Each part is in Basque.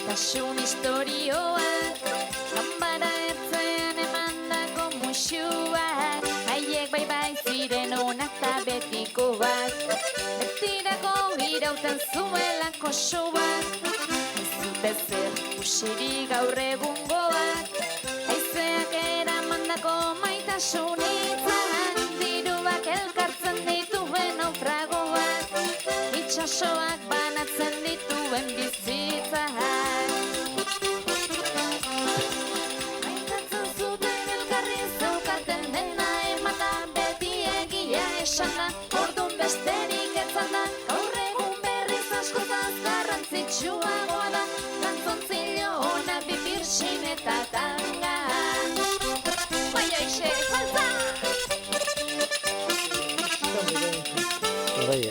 Maitasun istorioak, ganbara ertzean emandako musuak, haiek bai ziren onak ta betikoak, betirako irauten zuelako soak, ez zute zer ikusirik gaur egungoak, haizeak eramandako maitasun hitzak, diruak elkartzen dituen naufragoak, itxasoak banatzen dituen bizitzak. Maitatzen zuten elkarri zeukaten dena emata beti egia esana, orduan besterik etzanda, gaur egun berriz askotaz garrantzitsuagoa da, kantzontzilo ona bibirsin eta tanga. Baina ixe, saltza! Bai,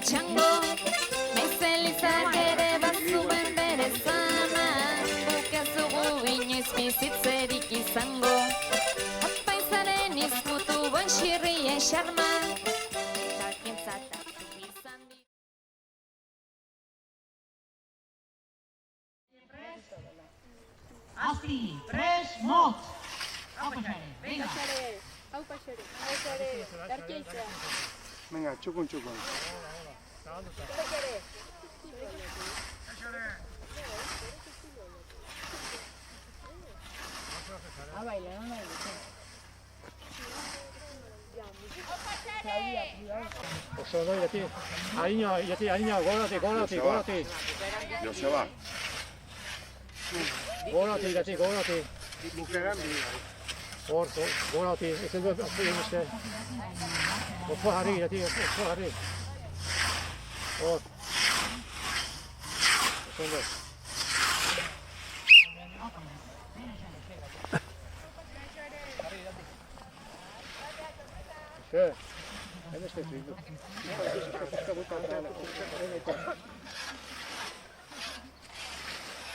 Txango, maizelizak ere bazuen bere zama, guk ez dugu inoiz bizitzerik izango, apaizaren izkutu buen xirrien xarma, jakintzat hartu izan di. Asti, pres, mot! Hau paxare, venga! Hau paxare, darkeitzea. Venga, txukun. Oso ondo irati. Adina, gorati. Joseba. Gorati. Bukeran bidea. Gorati, ezen dut azpilin beste. Oso harri irati, oso harri. Hor. Oso ondo. Xe, hemen ez dut.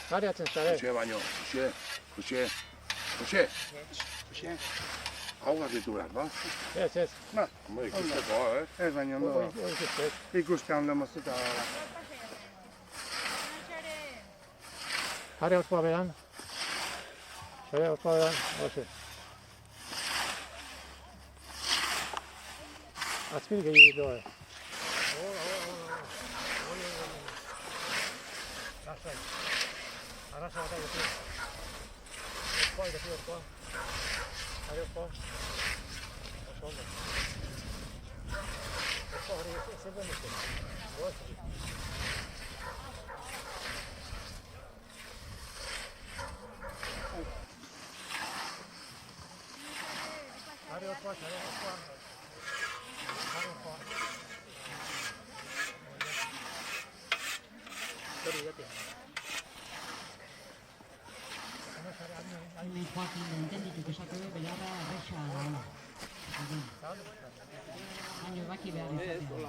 Gari atzen zare. Jose baino, Jose. Hau garritu behar, ba? Ez. Na, ikusteko, Ez baino ondo. Ikustea ondo moztuta gara. Gari hortzoa beran. Hoxe. Azpil gehi doa. Lasai. Arrasa bat egitea. Hortzoa. Gari hortzoa. Oso ondo. Hortzoa hori ezen duen dute. Gari hortzoa. Joakin entendituk esatu belarra erresa dagoela. Baina baki behar izatea.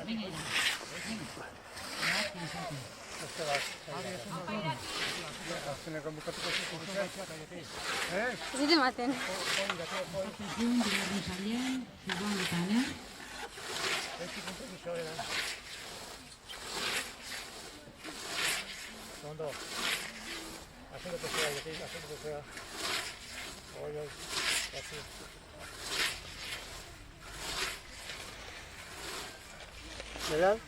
Venga, Azkeneko bukatuko zikutu. Ez dut ematen. bigarren sailean, Juan eta Ane. Ondo. Haciéndote fea. Oi. Así. ¿Verdad?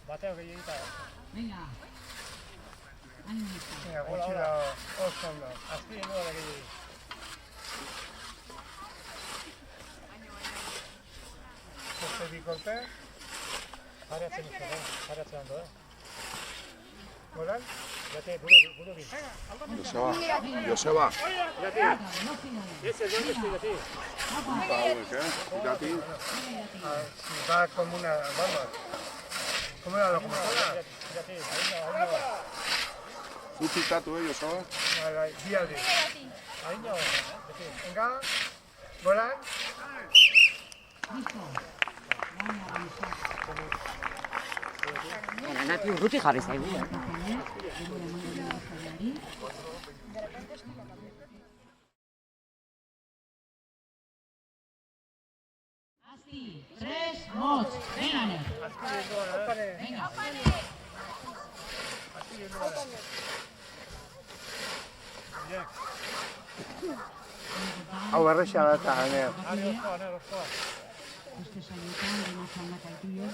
Bateo gehiagita. Venga. Animista. Gutxira oso ondo. Azpi ingo da gehiagita. Beste bi kolpe. Jariatzen ondo, Goran, jate, burugin. Joseba. Jate. Ez beste jate. Eta hauek, Irati. Va como una, vamos, como una locomotora. Jate, haino. Zu pitatu, Joseba? Bai, bi aldi. Haino, jate. Venga, Goran. Nati urruti jarri zaigu. Asti, 3, motz, venga, Aner. Venga. Hau erresa da eta, Aner. Oskoa. Beste saioetan, dena jaunak altuio.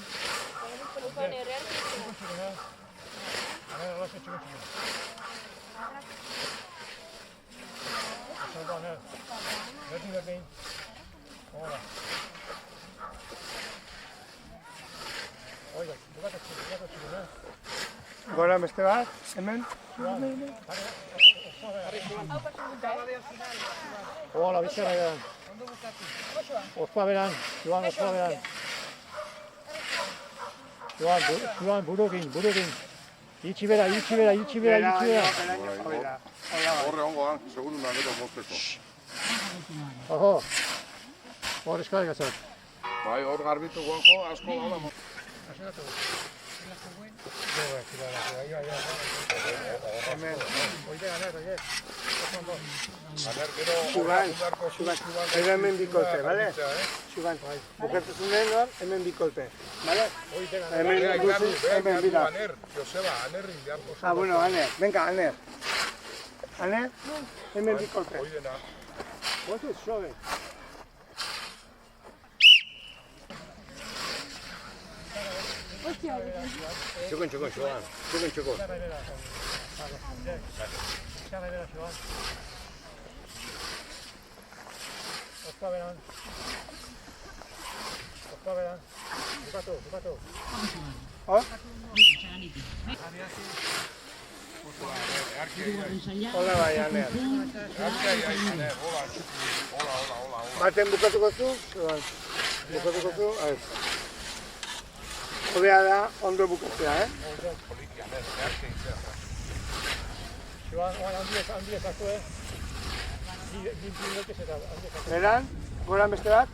Goran beste bat, hemen. Hola, bizarra beran. Oskoa beran, Joan, oskoa beran. Joan, burugin. Itxi bera. Horre ongoan, seguru nagero mozteko. Ojo. Hor eskala gazat. Bai, hor garbitu guanjo, asko gala. Hemen. Aner, gero... Xuban, hemen bi kolpe, bale? Xuban, bukertu zunen hor, hemen bi kolpe, bale? Hemen ikusi, hemen bira. Aner, Joseba, Anerrin beharko Ah, bueno, Aner, venga, Aner. Aner, hemen bi kolpe. Oidena. Botuz, sobe. Txukun, Xuban. Txukun. Oskoa beran. Bukatu. Hor? Hola bai, Aner. Hola. Baten bukatuko zu? Xuban. Bukatuko zu? Ez. Hobea da, ondo bukatzea, Joan, handi ezaztu, Beran, Goran beste bat?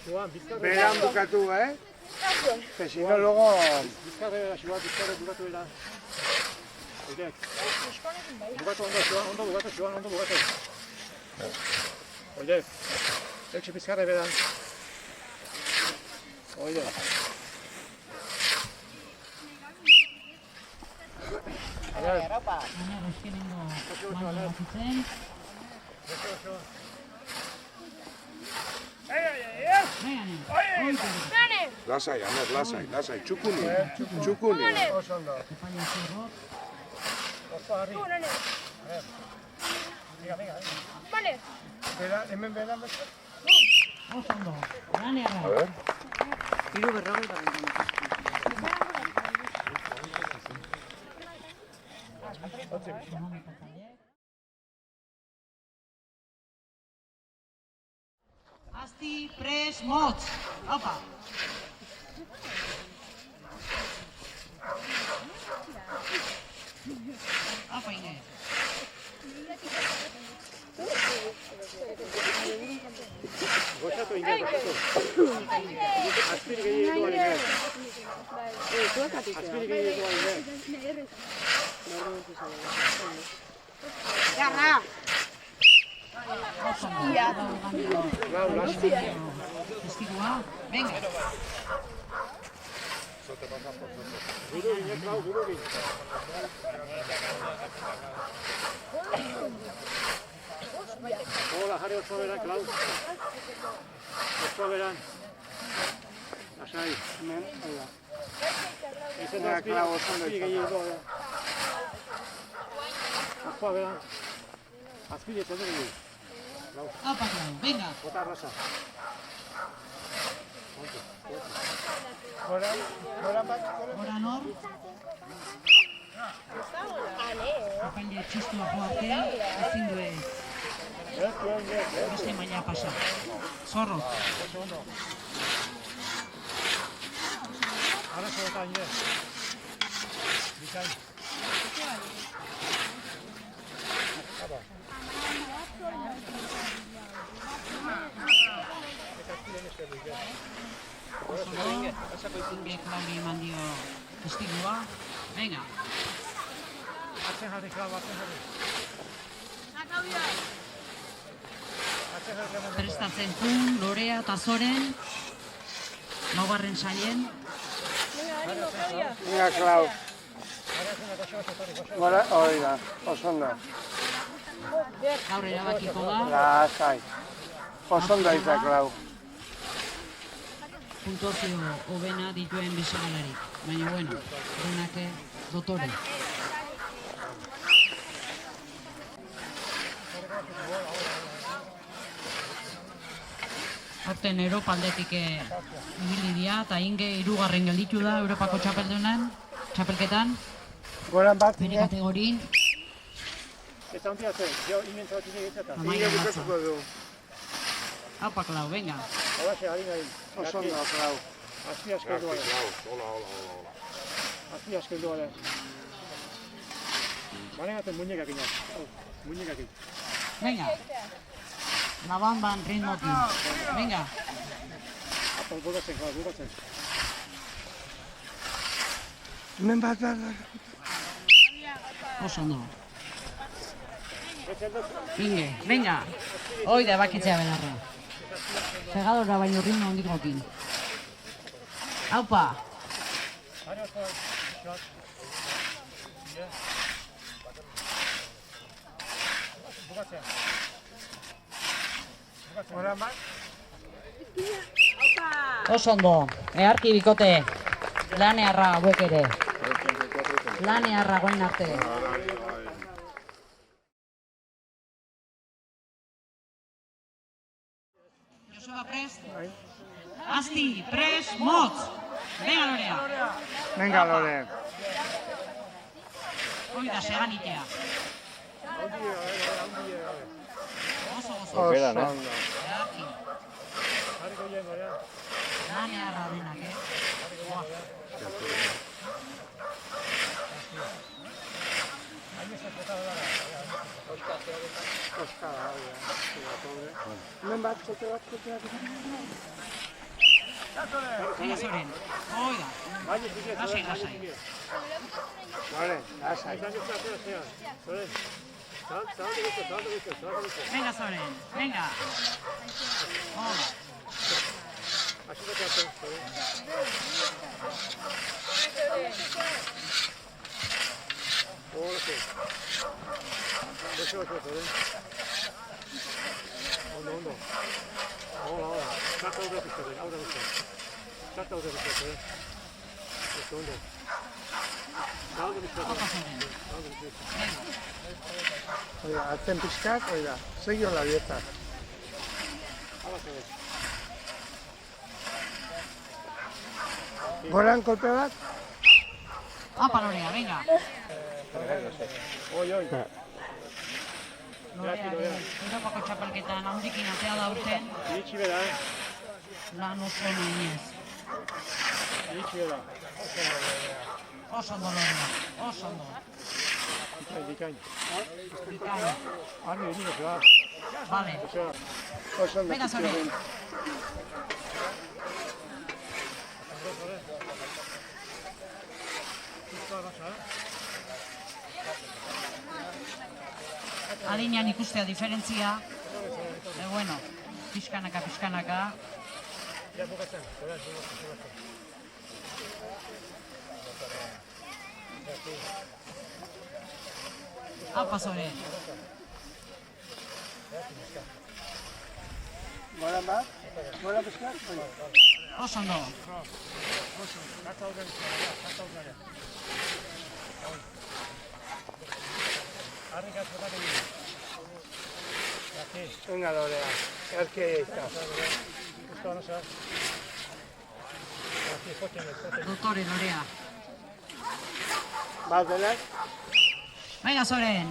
Joan, bizkarre. Beran bukatu, Que si no, luego... Bizkarre bukatu bera. Oidek. Bukatu ondo bukatu. Oidek. Etxe bizkarre beran. Oidek. Aner, eskenengo maila bakitzen. Lasai, Aner, lasai. Txukuni. Oso ondo. Epaia zerrok. Oskoa harri. Venga. Hemen beran beste? Oso ondo. Ganearra. A ver. 340. Asti, pres, motz. Opa. Opa, Inez. Goxatu Inez. Azpiri gehiago doa Inez. Garra! Testigua, venga. Burugin. Hola, jarri oso beran, Klau. Oso beran. Lasai. Hemen, hola. Izen da azpiri gehiago doa. Oso beran. Azpiri ez edo gehiago. Opa, Clau, venga. Bota arrasa. Goran bat, Goran hor. Apaile txistua joate, ezin du beste maila pasa. Zorro. Arazo eta ine. Bikain. Klaudi eman dio testigua. Venga. Atzen jarri, Klau, atzen jarri. Atzen jarri. Prestatzen Kun, Lorea eta Zoren. Laugarren sailen. Venga, Klau. Hori da, oso ondo. Gaur erabakiko da. Lasai. Oso ondo izan, Klau. Puntuazio hobena dituen bisagalarik. Baina, bueno, denak dotore. Horten Europa aldetik ibili dira, eta Inge 3. gelditu da Europako txapelketan. Goran bat, Bere kategorin. Eta ontia zen, jo inen zabatik egitzeta. Amaia Maza. bukatuko du. Haupa, Klau, venga. Horaxe, harin harin. Oso ondo, Klau. Azpi askeldu gara. Hola. Azpi askeldu gara. Baregaten muñekak inak. Muñekak inak. Venga. Labanban ritmokin. Venga. Apa, bukatzen, Klau, bukatzen. Hemen bat. Oso ondo. Inge, venga. Hoi da bakitzea belarra. Segadora baino ritmo handikokin. Haupa. Bukatzen. Goran bat. Oso ondo. Eharki bikote. Lanearra hauek ere. Lanearra goin arte. Joseba prest. Asti, prest, motz. Venga, Lorea. Venga, Lore. Hoi da seganitea. Oso. Oso ondo. Eharki. Harriko jen gara. Lanearra denak, Buah. Oskara, hori da. Hemen bat, kote bat. Venga, Zoren. Hoi da. Lasai. Lore, lasai. Venga, Zoren. Venga. Hola. Ondo. Hola. Txarta aurretik zaren, Txarta aurretik zaren. Ondo. Haupa, Zoren. Hori da, atzen pixkat, hori da. Segi hola bietak. Goran kolpe bat. Haupa, Lorea, venga. Oi. Lorea, Europako txapelketan handikin atea da urten. Iritsi bera, Lan oso nahinez. Iritsi bera. Oso ondo, Lorea. Oso ondo. Bikain. Bikain. Armi egin da. Vale. Oso ondo. Venga, Zoren. Adinean ikustea diferentzia. Bueno, pixkanaka. Ja, bukatzen. Haupa, Zoren. Goran bat. Goran pixkat. Oso ondo. Txarta aurretik. Harrik atzotake dira. Venga, Lorea. Erkei eizta. Dotore, Lorea. Baldenak. Venga, Soren.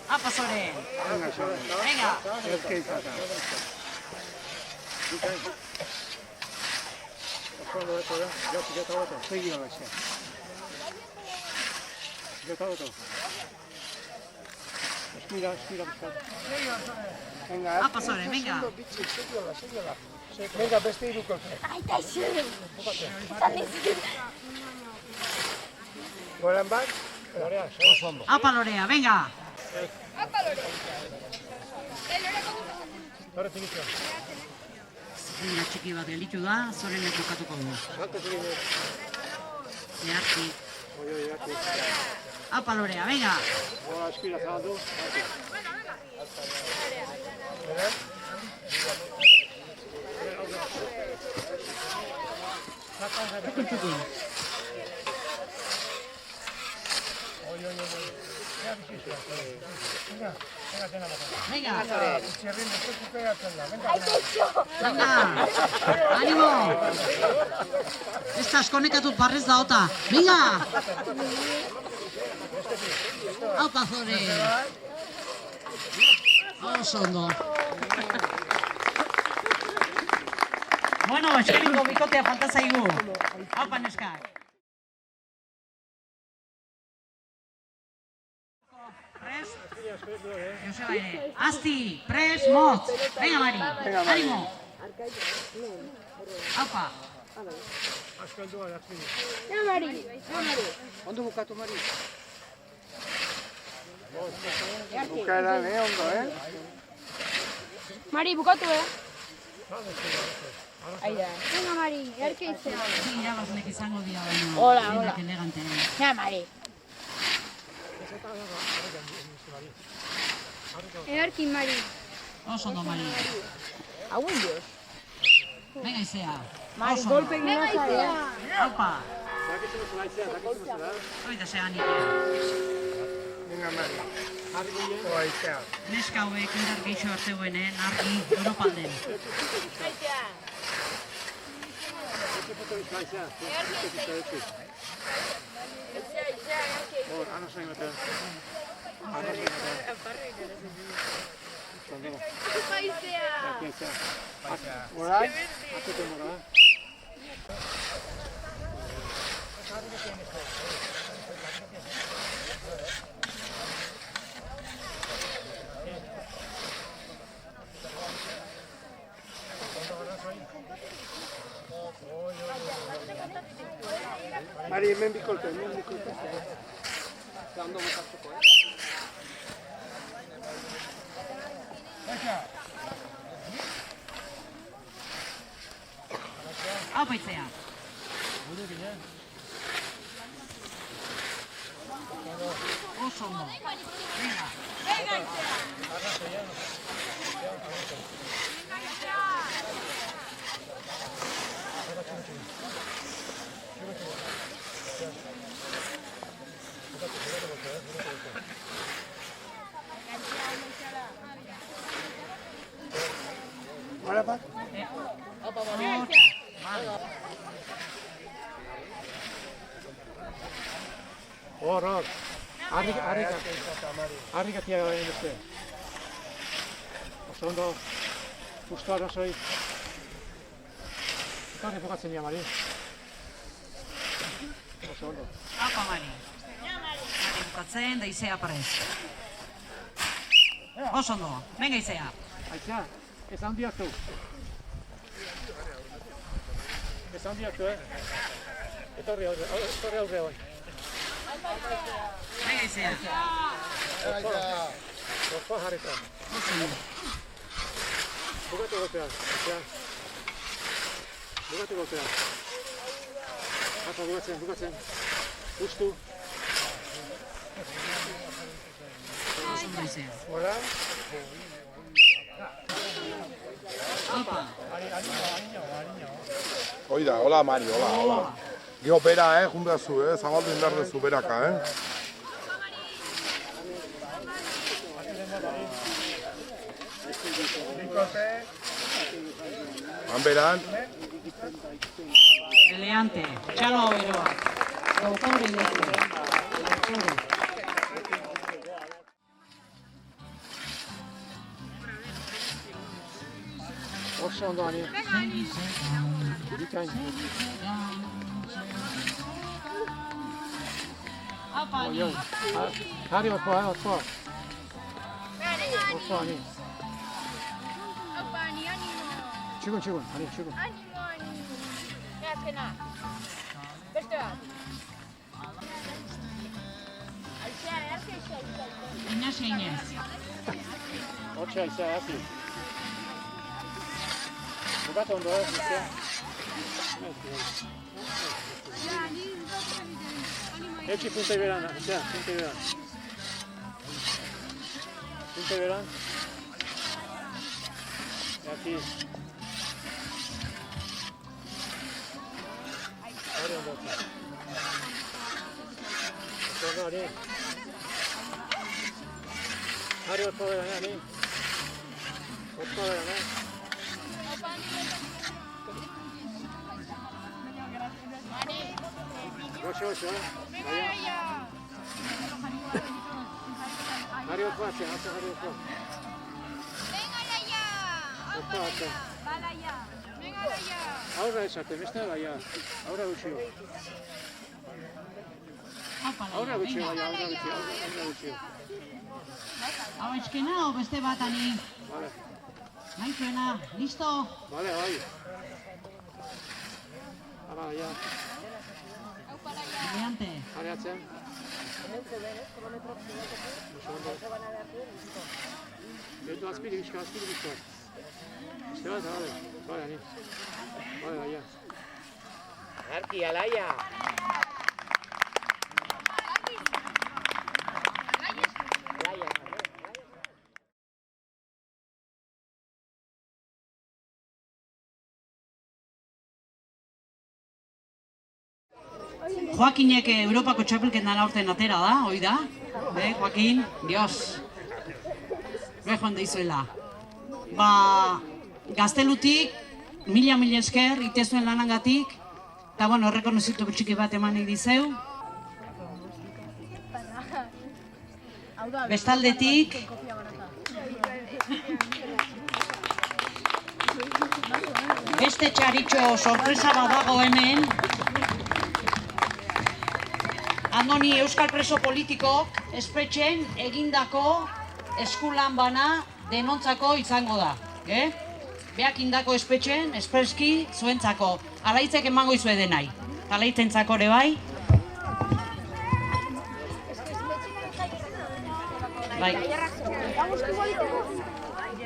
Apa, Soren. Venga. Erke izata. Segi holaxe. Venga, Apa, Soren, venga. venga, beste hirukolpe. Goran bat. Apa, Lorea, venga. Zikina txiki bat gelditu da, Sorenek bukatuko du. Earki. Apa, Lorea, venga. Txukin, txukin. Venga, venga, animo! Ez da askonekatut barrez da ota, venga! Aupa, Zore! Oso ondo. Bueno, eskeriko bikotea falta zaigu. Aupa, neskak. Prest? Joseba ere. Asti, prest, motz. Venga, Mari. Animo. Aupa. Ondo bukatu, Mari. Bukaeran, ondo, Mari, bukatu, Aida. Venga, Mari, erke izan. Irabazlek izango dira baino. Hola. Denak eleganteen. Ja, Mari. Erki, Mari. Oso ondo, Mari. Hauen dios. Venga, Izea. Mari, Oso golpe ondo. egin nazarea. Aupa. Oita zean ikea. Venga, Mari. Oa izea. Neska hauek indar geixo hartzegoenen argi Europalden. Goran? Mari, hemen bikolpe. Ondo bukatzeko, Aupa, Izea. Oso ondo. Venga. Gora bat? Hor. Harrikatia garen beste. Oso ondo. Justo arrazoi. Ekarri bukatzen dira, Mari. Oso ondo. Aupa, Mari. Mari bukatzen, da Izea prest. Oso ondo. Venga, Izea. Aitzea, ez handiaktu. Ez handiaktu, Etorri aurre hori. Venga, Izea. Ospa jarrita. Oso ondo. Bukatu golpea. Bukatu golpea. Apa, bukatzen. Justu. Oso ondo, Izea. Goran? Aupa. Oida, hola Mari, hola. Gio bera, jundazu, zabaldu indar dezu beraka, Bikolpe. Hanberan. Eleante, txalo beroa. Gautaure dute. Oso ondo ani. Bikain. Apa, ni. Hari otkoa. Oso ani. Opa, ni animo. Txigun. Ani, txigun. Animo. Azkena. Beste bat. Inazia Inez. Hortxe aizea, hasi. Bukatu ondo, izia. Etxi punta iberan, izia, punta iberan. Punta iberan. Aquí. Hori ondo. Ondo, hori. Hari otko beran, ani. Otko beran, Oso, baina. Hari otko atzen, hari otko. Venga, Laia. Otko atzen. Ba, Laia. Venga, Laia. Aurra esaten, beste baina. Aurra gutxio. Aurra gutxio, baina, aurra gutxio. Hau eskena o beste bat ani. Vale, Nahizuena, listo? vale, bai. Hala, ja. Eleante. Hari atzen. Oso ondo. Beto azpiri bizka. Beste bat, vale. Vale, ani. Vale, baina. Arki, alaia. Joakinek Europako txapelketan aurten atera da, hoi da? Joakin, Dios. Joan deizuela. Gaztelutik, mila esker, itezuen lanangatik, eta bueno, errekonozitu txiki bat emanik dizeu. Bestaldetik, beste txaritxo sorpresa bat dago hemen. Andoni euskal preso politiko espetxen egindako eskulan bana denontzako izango da. Beak indako espetxen, espreski, zuentzako. Alaitzek emango izue denai. Alaitzentzako ere bai. Bai.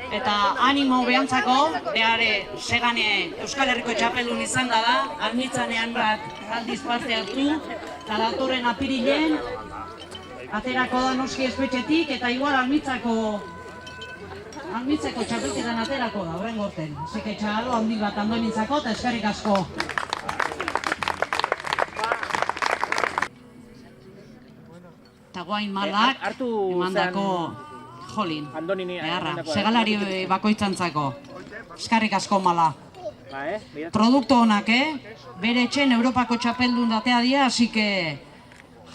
Eta animo behantzako, behare segane Euskal Herriko txapelun izan da, almitzanean bat aldiz parte hartu, eta datorren apirilen, aterako da noski espetxetik, eta igual almitzeko txapelketan aterako da, horren gorten. Zeke txalo handi bat Andonintzako, eta eskerrik asko. Eta guain malak, emandako jolin, beharra, segalari bakoitzantzako. Eskerrik asko mala. Produkto honak, bere etxen Europako txapeldun datea dira, así que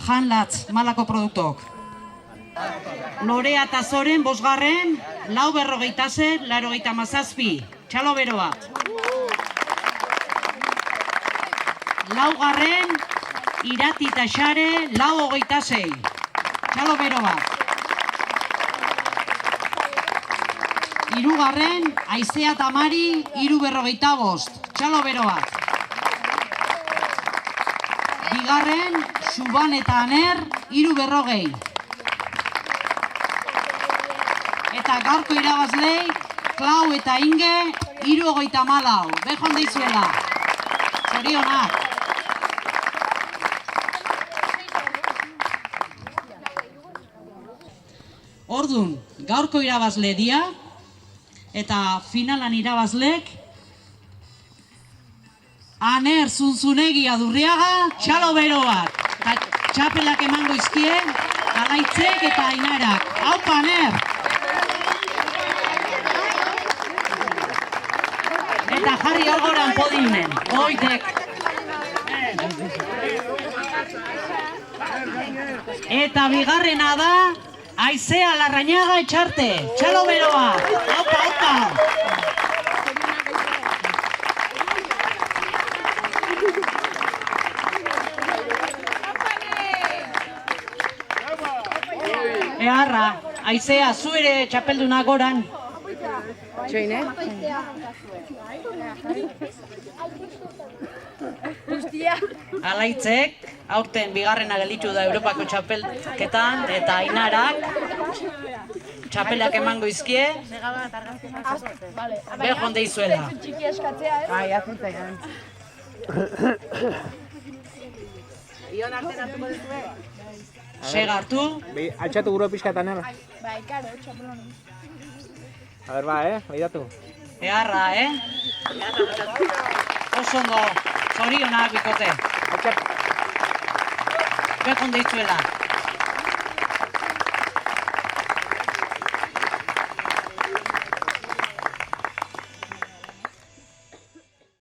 janlatz malako produktok. Lorea eta Zoren, 5. 4:40, 87, txalo bero bat. 4. Irati eta Xare, 4:26, txalo bero bat. 3. Aizea eta Mari, 3:45, txalo bero bat. 2. Suban eta Aner, 3:40. Eta gaurko irabazlei, Klau eta Inge, 3:34. Bejon deizuela. Zorionak. Ordun, gaurko irabazle dia, eta finalan irabazlek, Aner Zunzunegi Adurriaga, txalo bero bat. Eta txapelak emango izkie, Alaitzek eta Ainarak. Haupa, Aner! Eta jarri algoran podiumen, goitek. Eta bigarrena da, Aizea Larrañaga Etxarte, txalo beroa, opa, opa. Eharra, Aizea, zu ere txapelduna goran. Txoine? Alaitzek, aurten bigarrena gelditu da Europako txapelketan, eta Ainarak txapelak emango izkie, behon deizuela. Bai, azuntzai gan. Ion artean hartuko duzue? Sega hartu. Altxatu guro pixkatan, nela. Bai, karo, txapeloni. A ber, ba, Baidatu. Eharra, Oso ondo, zorionak bikote. Behon deizuela.